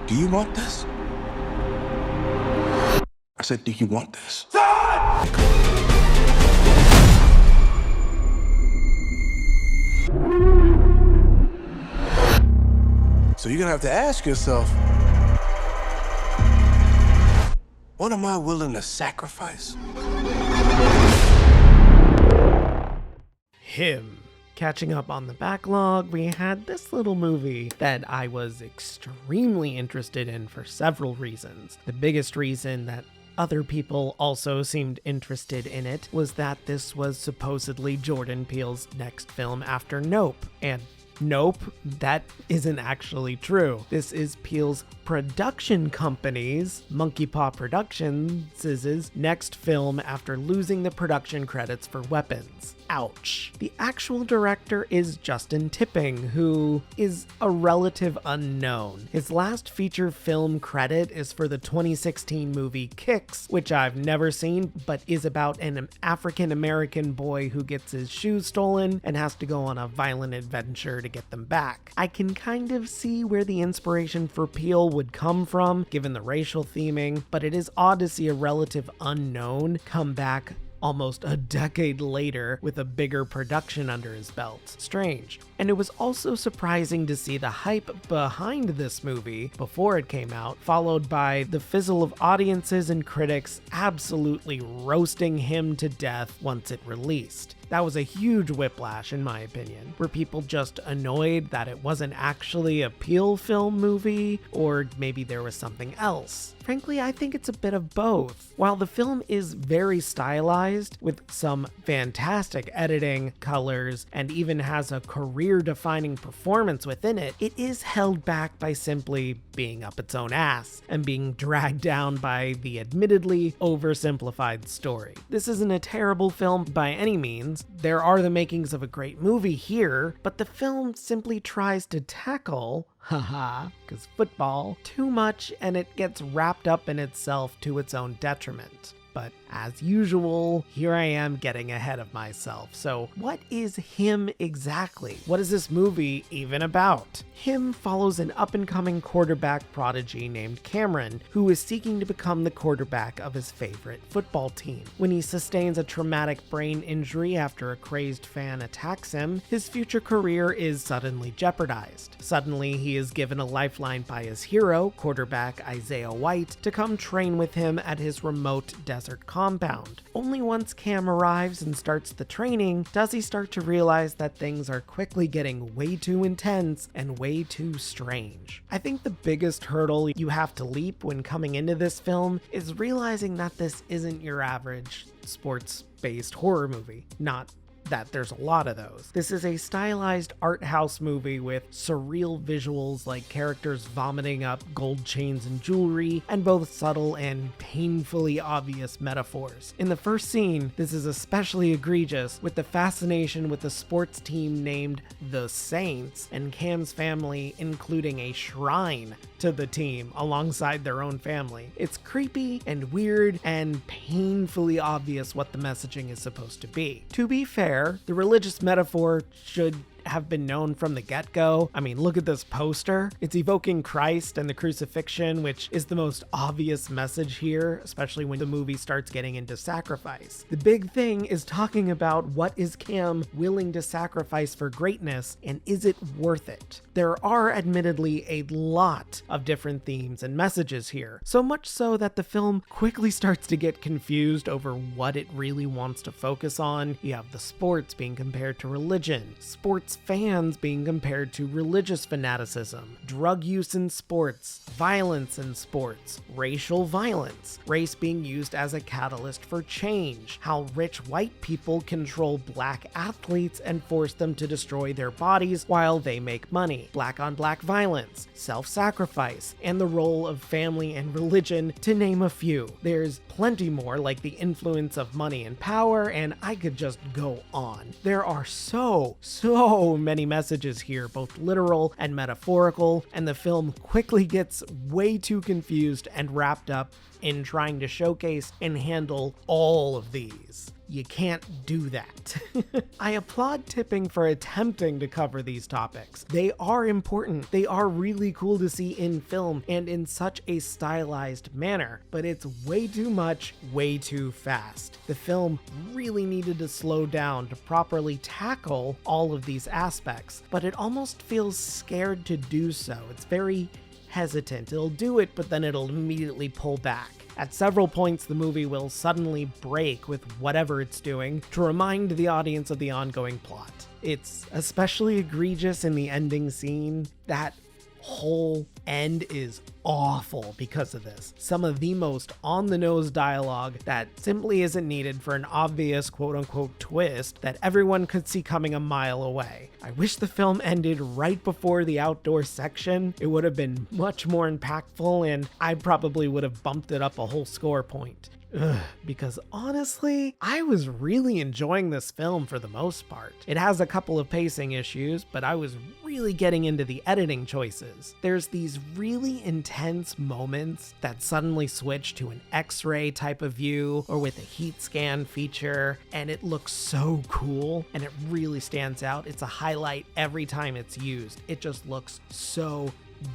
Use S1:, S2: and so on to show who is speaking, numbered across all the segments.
S1: Do you want this? I said, do you want this? So you're gonna have to ask yourself, what am I willing to sacrifice?
S2: Him. Catching up on the backlog, we had this little movie that I was extremely interested in for several reasons. The biggest reason that other people also seemed interested in it was that this was supposedly Jordan Peele's next film after Nope. And nope, that isn't actually true. This is Peele's production company's, Monkey Paw Productions' next film after losing the production credits for Weapons. Ouch. The actual director is Justin Tipping, who is a relative unknown. His last feature film credit is for the 2016 movie Kicks, which I've never seen, but is about an African-American boy who gets his shoes stolen and has to go on a violent adventure to get them back. I can kind of see where the inspiration for Peele would come from, given the racial theming, but it is odd to see a relative unknown come back almost a decade later with a bigger production under his belt. Strange. And it was also surprising to see the hype behind this movie before it came out, followed by the fizzle of audiences and critics absolutely roasting him to death once it released. That was a huge whiplash, in my opinion. Were people just annoyed that it wasn't actually a Peele film movie, or maybe there was something else? Frankly, I think it's a bit of both. While the film is very stylized, with some fantastic editing, colors, and even has a career-defining performance within it, it is held back by simply being up its own ass and being dragged down by the admittedly oversimplified story. This isn't a terrible film by any means. There are the makings of a great movie here, but the film simply tries to tackle, because football, too much, and it gets wrapped up in itself to its own detriment. But as usual, here I am getting ahead of myself. So what is Him exactly? What is this movie even about? Him follows an up-and-coming quarterback prodigy named Cameron, who is seeking to become the quarterback of his favorite football team. When he sustains a traumatic brain injury after a crazed fan attacks him, his future career is suddenly jeopardized. Suddenly, he is given a lifeline by his hero, quarterback Isaiah White, to come train with him at his remote desert compound. Only once Cam arrives and starts the training does he start to realize that things are quickly getting way too intense and way too strange. I think the biggest hurdle you have to leap when coming into this film is realizing that this isn't your average sports-based horror movie. Not that there's a lot of those. This is a stylized art house movie with surreal visuals like characters vomiting up gold chains and jewelry, and both subtle and painfully obvious metaphors. In the first scene, this is especially egregious with the fascination with the sports team named the Saints and Cam's family including a shrine to the team alongside their own family. It's creepy and weird and painfully obvious what the messaging is supposed to be. To be fair, the religious metaphor should have been known from the get-go. I mean, look at this poster. It's evoking Christ and the crucifixion, which is the most obvious message here, especially when the movie starts getting into sacrifice. The big thing is talking about what is Cam willing to sacrifice for greatness, and is it worth it? There are admittedly a lot of different themes and messages here, so much so that the film quickly starts to get confused over what it really wants to focus on. You have the sports being compared to religion, sports fans being compared to religious fanaticism, drug use in sports, violence in sports, racial violence, race being used as a catalyst for change, how rich white people control black athletes and force them to destroy their bodies while they make money, black on black violence, self-sacrifice, and the role of family and religion, to name a few. There's plenty more, like the influence of money and power, and I could just go on. There are so many messages here, both literal and metaphorical, and the film quickly gets way too confused and wrapped up in trying to showcase and handle all of these. you can't do that. I applaud Tipping for attempting to cover these topics. They are important. They are really cool to see in film and in such a stylized manner, but it's way too much, way too fast. The film really needed to slow down to properly tackle all of these aspects, but it almost feels scared to do so. It's very hesitant. It'll do it, but then it'll immediately pull back. At several points, the movie will suddenly break with whatever it's doing to remind the audience of the ongoing plot. It's especially egregious in the ending scene. That whole end is awful because of this. Some of the most on-the-nose dialogue that simply isn't needed for an obvious quote-unquote twist that everyone could see coming a mile away. I wish the film ended right before the outdoor section. It would have been much more impactful, and I probably would have bumped it up a whole score point. Because honestly, I was really enjoying this film for the most part. It has a couple of pacing issues, but I was really getting into the editing choices. There's these really intense moments that suddenly switch to an X-ray type of view or with a heat scan feature, and it looks so cool and it really stands out. It's a highlight every time it's used. It just looks so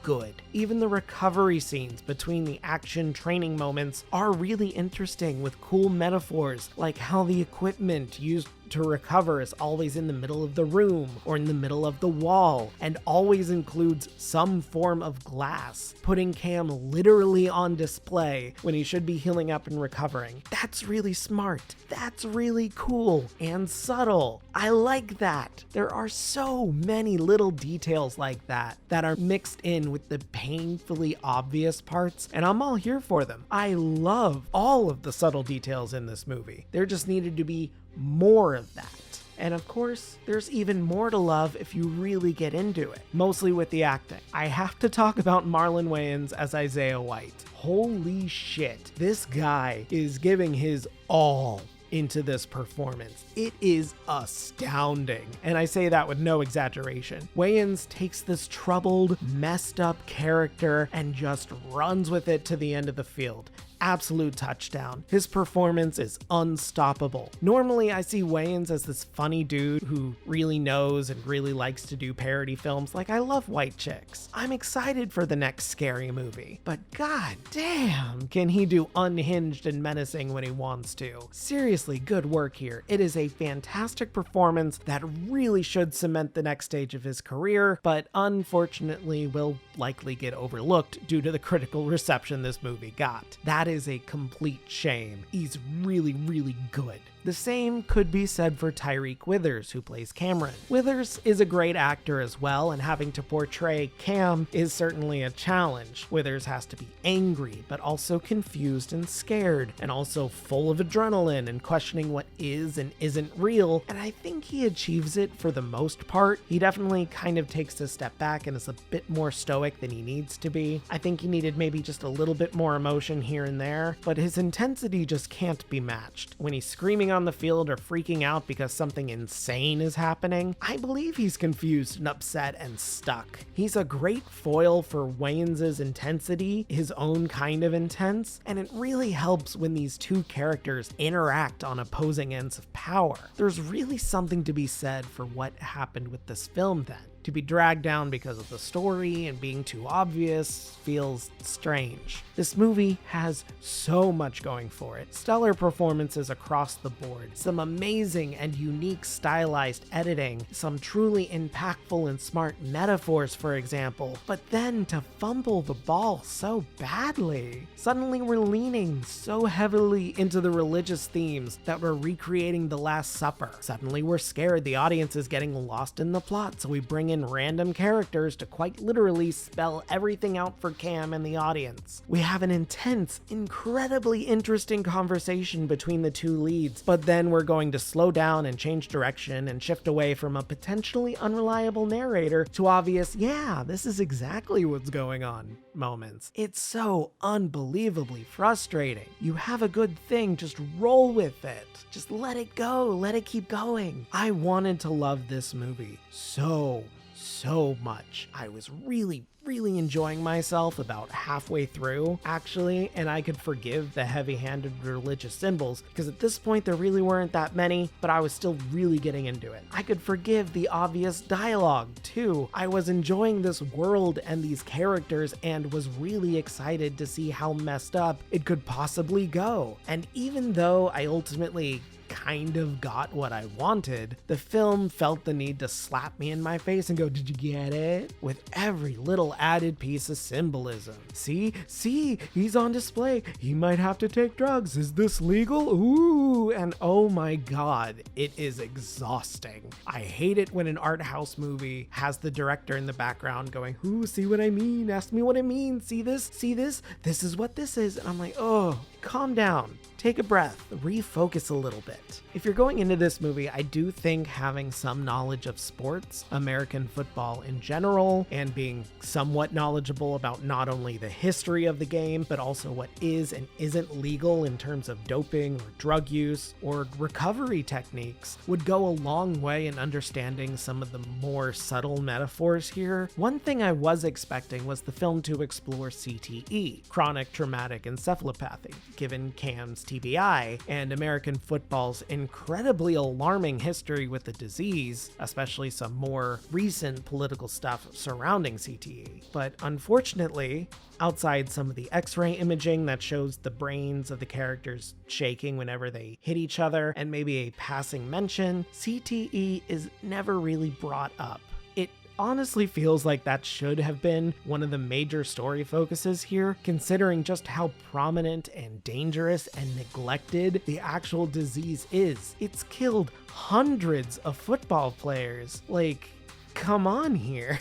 S2: good. Even the recovery scenes between the action training moments are really interesting with cool metaphors, like how the equipment used to recover is always in the middle of the room or in the middle of the wall and always includes some form of glass, putting Cam literally on display when he should be healing up and recovering. That's really smart. That's really cool and subtle. I like that. There are so many little details like that that are mixed in with the painfully obvious parts, and I'm all here for them. I love all of the subtle details in this movie. There just needed to be more of that. And of course, there's even more to love if you really get into it, mostly with the acting. I have to talk about Marlon Wayans as Isaiah White. Holy shit, this guy is giving his all into this performance. It is astounding, and I say that with no exaggeration. Wayans takes this troubled, messed up character and just runs with it to the end of the field. Absolute touchdown. His performance is unstoppable. Normally, I see Wayans as this funny dude who really knows and really likes to do parody films. Like, I love White Chicks. I'm excited for the next scary movie. But god damn, can he do unhinged and menacing when he wants to. Seriously, good work here. It is a fantastic performance that really should cement the next stage of his career, but unfortunately will likely get overlooked due to the critical reception this movie got. That is a complete shame. He's really, really good. The same could be said for Tyreek Withers, who plays Cameron. Withers is a great actor as well, and having to portray Cam is certainly a challenge. Withers has to be angry, but also confused and scared, and also full of adrenaline and questioning what is and isn't real, and I think he achieves it for the most part. He definitely kind of takes a step back and is a bit more stoic than he needs to be. I think he needed maybe just a little bit more emotion here and there, but his intensity just can't be matched. When he's screaming on the field or freaking out because something insane is happening, I believe he's confused and upset and stuck. He's a great foil for Wayans' intensity, his own kind of intense, and it really helps when these two characters interact on opposing ends of power. There's really something to be said for what happened with this film then. To be dragged down because of the story and being too obvious feels strange. This movie has so much going for it. Stellar performances across the board, some amazing and unique stylized editing, some truly impactful and smart metaphors, for example, but then to fumble the ball so badly. Suddenly we're leaning so heavily into the religious themes that we're recreating the Last Supper. Suddenly we're scared the audience is getting lost in the plot, so we bring in random characters to quite literally spell everything out for Cam and the audience. We have an intense, incredibly interesting conversation between the two leads, but then we're going to slow down and change direction and shift away from a potentially unreliable narrator to obvious, yeah, this is exactly what's going on moments. It's so unbelievably frustrating. You have a good thing, just roll with it. Just let it go, let it keep going. I wanted to love this movie so so much. I was really enjoying myself about halfway through, actually, and I could forgive the heavy-handed religious symbols, because at this point there really weren't that many, but I was still really getting into it. I could forgive the obvious dialogue, too. I was enjoying this world and these characters and was really excited to see how messed up it could possibly go. And even though I ultimately kind of got what I wanted, the film felt the need to slap me in my face and go, "Did you get it?" With every little added piece of symbolism. See, he's on display. He might have to take drugs. Is this legal? Ooh, and oh my god, it is exhausting. I hate it when an art house movie has the director in the background going, "Ooh, see what I mean? Ask me what I mean. See this? See this? This is what this is." And I'm like, oh, calm down. Take a breath, refocus a little bit. If you're going into this movie, I do think having some knowledge of sports, American football in general, and being somewhat knowledgeable about not only the history of the game, but also what is and isn't legal in terms of doping or drug use or recovery techniques would go a long way in understanding some of the more subtle metaphors here. One thing I was expecting was the film to explore CTE, chronic traumatic encephalopathy, given Cam's TBI and American football's incredibly alarming history with the disease, especially some more recent political stuff surrounding CTE. But unfortunately, outside some of the X-ray imaging that shows the brains of the characters shaking whenever they hit each other, and maybe a passing mention, CTE is never really brought up. It honestly feels like that should have been one of the major story focuses here, considering just how prominent and dangerous and neglected the actual disease is. It's killed hundreds of football players. Like, come on here.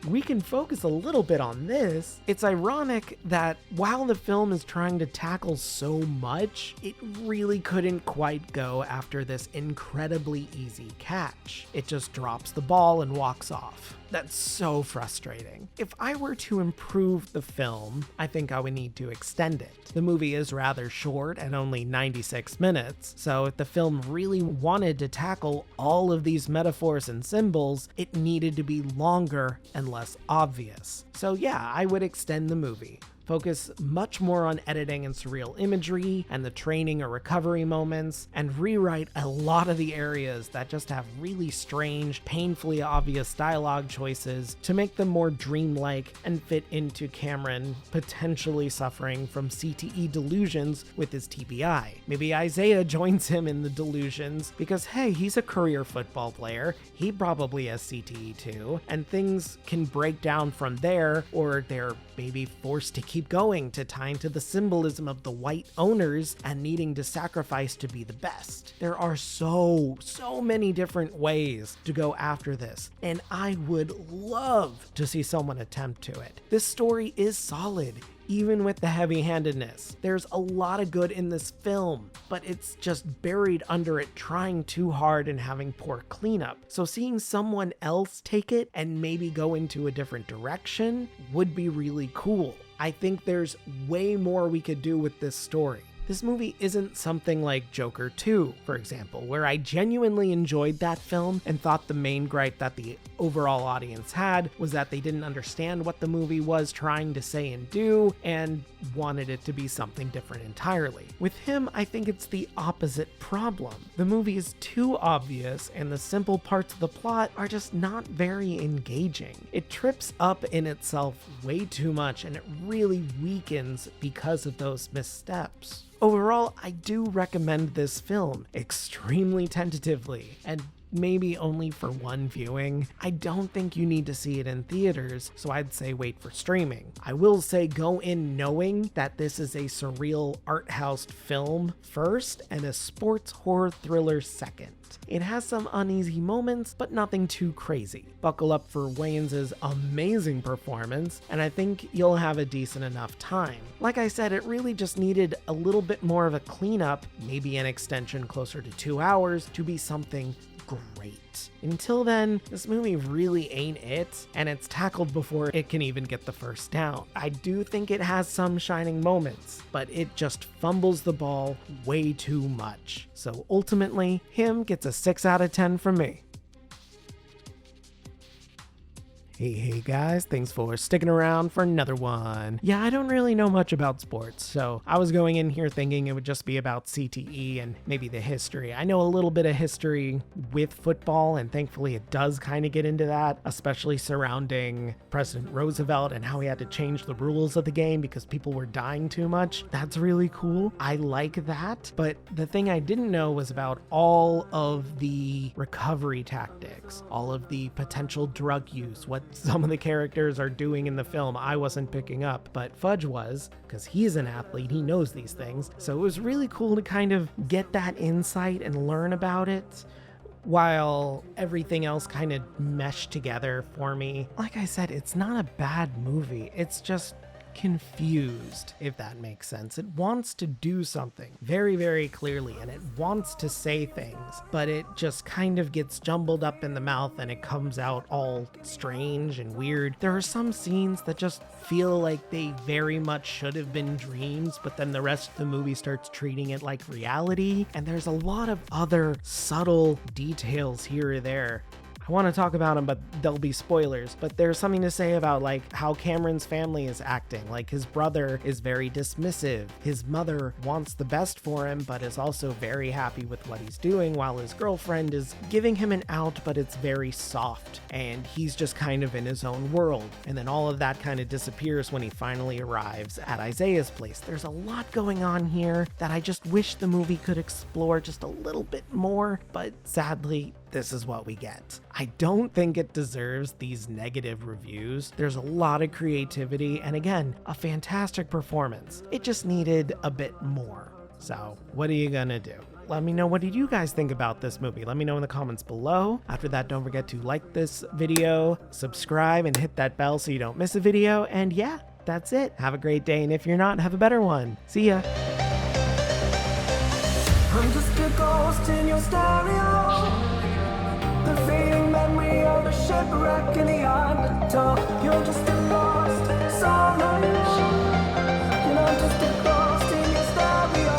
S2: We can focus a little bit on this. It's ironic that while the film is trying to tackle so much, it really couldn't quite go after this incredibly easy catch. It just drops the ball and walks off. That's so frustrating. If I were to improve the film, I think I would need to extend it. The movie is rather short at only 96 minutes, so if the film really wanted to tackle all of these metaphors and symbols, it needed to be longer and less obvious. So yeah, I would extend the movie. Focus much more on editing and surreal imagery and the training or recovery moments, and rewrite a lot of the areas that just have really strange, painfully obvious dialogue choices to make them more dreamlike and fit into Cameron potentially suffering from CTE delusions with his TBI. Maybe Isaiah joins him in the delusions because, hey, he's a career football player, he probably has CTE too, and things can break down from there, or they're maybe forced to keep going to tie into the symbolism of the white owners and needing to sacrifice to be the best. There are so many different ways to go after this, and I would love to see someone attempt to it. This story is solid, even with the heavy-handedness. There's a lot of good in this film, but it's just buried under it trying too hard and having poor cleanup. So seeing someone else take it and maybe go into a different direction would be really cool. I think there's way more we could do with this story. This movie isn't something like Joker 2, for example, where I genuinely enjoyed that film and thought the main gripe that the overall audience had was that they didn't understand what the movie was trying to say and do and wanted it to be something different entirely. With him, I think it's the opposite problem. The movie is too obvious and the simple parts of the plot are just not very engaging. It trips up in itself way too much and it really weakens because of those missteps. Overall, I do recommend this film extremely tentatively, and maybe only for one viewing. I don't think you need to see it in theaters, so I'd say wait for streaming. I will say go in knowing that this is a surreal art house film first and a sports horror thriller second. It has some uneasy moments, but nothing too crazy. Buckle up for Wayans' amazing performance, and I think you'll have a decent enough time. Like I said, it really just needed a little bit more of a cleanup, maybe an extension closer to 2 hours, to be something great. Until then, this movie really ain't it, and it's tackled before it can even get the first down. I do think it has some shining moments, but it just fumbles the ball way too much. So ultimately, him gets a 6 out of 10 from me. Hey guys, thanks for sticking around for another one. Yeah, I don't really know much about sports, so I was going in here thinking it would just be about CTE and maybe the history. I know a little bit of history with football, and thankfully it does kind of get into that, especially surrounding President Roosevelt and how he had to change the rules of the game because people were dying too much. That's really cool. I like that, but the thing I didn't know was about all of the recovery tactics, all of the potential drug use, what some of the characters are doing in the film. I wasn't picking up, but Fudge was, because he's an athlete, he knows these things. So it was really cool to kind of get that insight and learn about it, while everything else kind of meshed together for me. Like I said, it's not a bad movie, it's just confused, if that makes sense. It wants to do something very, very clearly, and it wants to say things, but it just kind of gets jumbled up in the mouth and it comes out all strange and weird. There are some scenes that just feel like they very much should have been dreams, but then the rest of the movie starts treating it like reality, and there's a lot of other subtle details here or there. I want to talk about them, but there'll be spoilers. But there's something to say about like how Cameron's family is acting. Like his brother is very dismissive. His mother wants the best for him, but is also very happy with what he's doing, while his girlfriend is giving him an out, but it's very soft. And he's just kind of in his own world. And then all of that kind of disappears when he finally arrives at Isaiah's place. There's a lot going on here that I just wish the movie could explore just a little bit more, but sadly, this is what we get. I don't think it deserves these negative reviews. There's a lot of creativity and again, a fantastic performance. It just needed a bit more. So what are you gonna do? Let me know, what did you guys think about this movie? Let me know in the comments below. After that, don't forget to like this video, subscribe, and hit that bell so you don't miss a video. And yeah, that's it. Have a great day, and if you're not, have a better one. See ya.
S3: I'm just a ghost in your stereo. The fading memory of a shipwreck in the undertow. You're just a lost soul, and I'm just a ghost in your stereo.